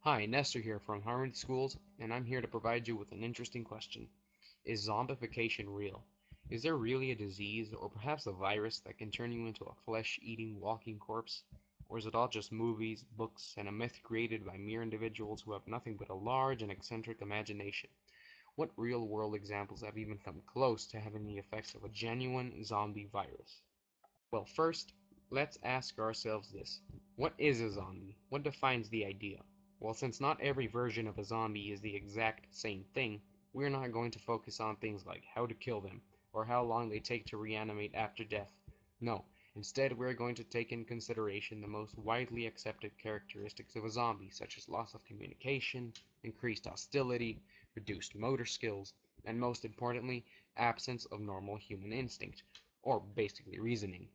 Hi, Nestor here from Harmony Schools, and I'm here to provide you with an interesting question. Is zombification real? Is there really a disease, or perhaps a virus, that can turn you into a flesh-eating, walking corpse? Or is it all just movies, books, and a myth created by mere individuals who have nothing but a large and eccentric imagination? What real-world examples have even come close to having the effects of a genuine zombie virus? Well, first, let's ask ourselves this. What is a zombie? What defines the idea? Well, since not every version of a zombie is the exact same thing, we're not going to focus on things like how to kill them, or how long they take to reanimate after death. No, instead we're going to take in consideration the most widely accepted characteristics of a zombie, such as loss of communication, increased hostility, reduced motor skills, and most importantly, absence of normal human instinct, or basically reasoning.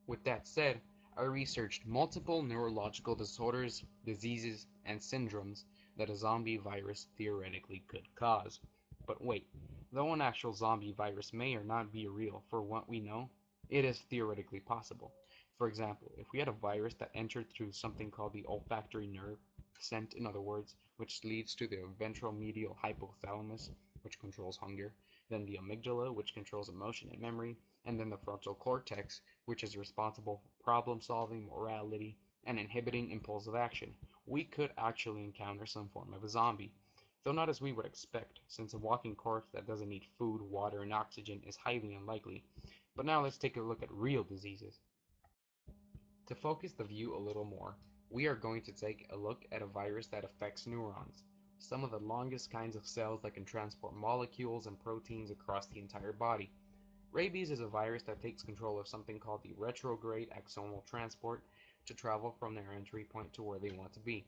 With that said, I researched multiple neurological disorders, diseases, and syndromes that a zombie virus theoretically could cause. But wait, though an actual zombie virus may or not be real for what we know, it is theoretically possible. For example, if we had a virus that entered through something called the olfactory nerve, scent in other words, which leads to the ventromedial hypothalamus, which controls hunger, then the amygdala, which controls emotion and memory, and then the frontal cortex, which is responsible for problem solving, morality, and inhibiting impulsive action, we could actually encounter some form of a zombie. Though not as we would expect, since a walking corpse that doesn't need food, water, and oxygen is highly unlikely. But now let's take a look at real diseases. To focus the view a little more, we are going to take a look at a virus that affects neurons, some of the longest kinds of cells that can transport molecules and proteins across the entire body. Rabies is a virus that takes control of something called the retrograde axonal transport to travel from their entry point to where they want to be.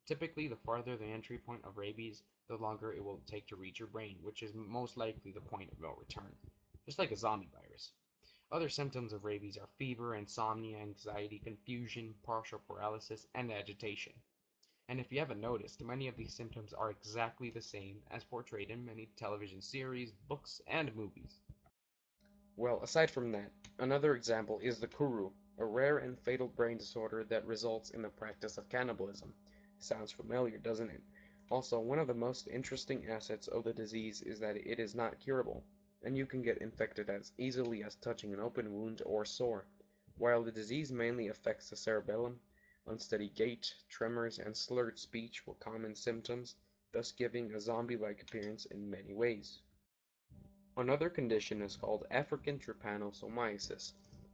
Typically, the farther the entry point of rabies, the longer it will take to reach your brain, which is most likely the point of no return, just like a zombie virus. Other symptoms of rabies are fever, insomnia, anxiety, confusion, partial paralysis, and agitation. And if you haven't noticed, many of these symptoms are exactly the same as portrayed in many television series, books, and movies. Well, aside from that, another example is the kuru, a rare and fatal brain disorder that results in the practice of cannibalism. Sounds familiar, doesn't it? Also, one of the most interesting assets of the disease is that it is not curable, and you can get infected as easily as touching an open wound or sore. While the disease mainly affects the cerebellum, unsteady gait, tremors, and slurred speech were common symptoms, thus giving a zombie-like appearance in many ways. Another condition is called African trypanosomiasis,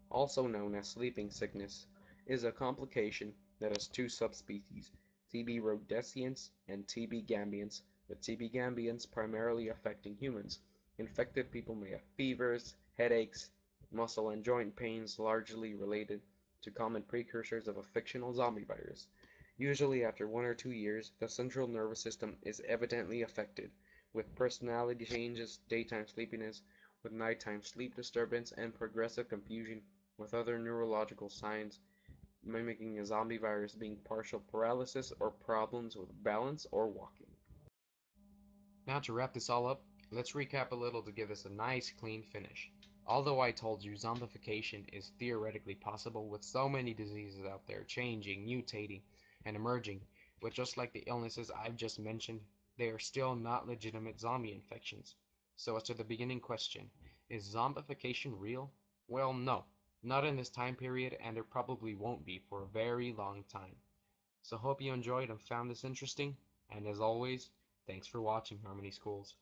also known as sleeping sickness, is a complication that has two subspecies, TB rhodesiense and TB gambiense, with TB gambiense primarily affecting humans. Infected people may have fevers, headaches, muscle and joint pains largely related to common precursors of a fictional zombie virus. Usually after 1 or 2 years, the central nervous system is evidently affected, with personality changes, daytime sleepiness, with nighttime sleep disturbance, and progressive confusion with other neurological signs mimicking a zombie virus being partial paralysis or problems with balance or walking. Now to wrap this all up, let's recap a little to give us a nice clean finish. Although I told you zombification is theoretically possible with so many diseases out there changing, mutating, and emerging, but just like the illnesses I've just mentioned, they are still not legitimate zombie infections. So as to the beginning question, is zombification real? Well, no, not in this time period, and there probably won't be for a very long time. So hope you enjoyed and found this interesting, and as always, thanks for watching Harmony Schools.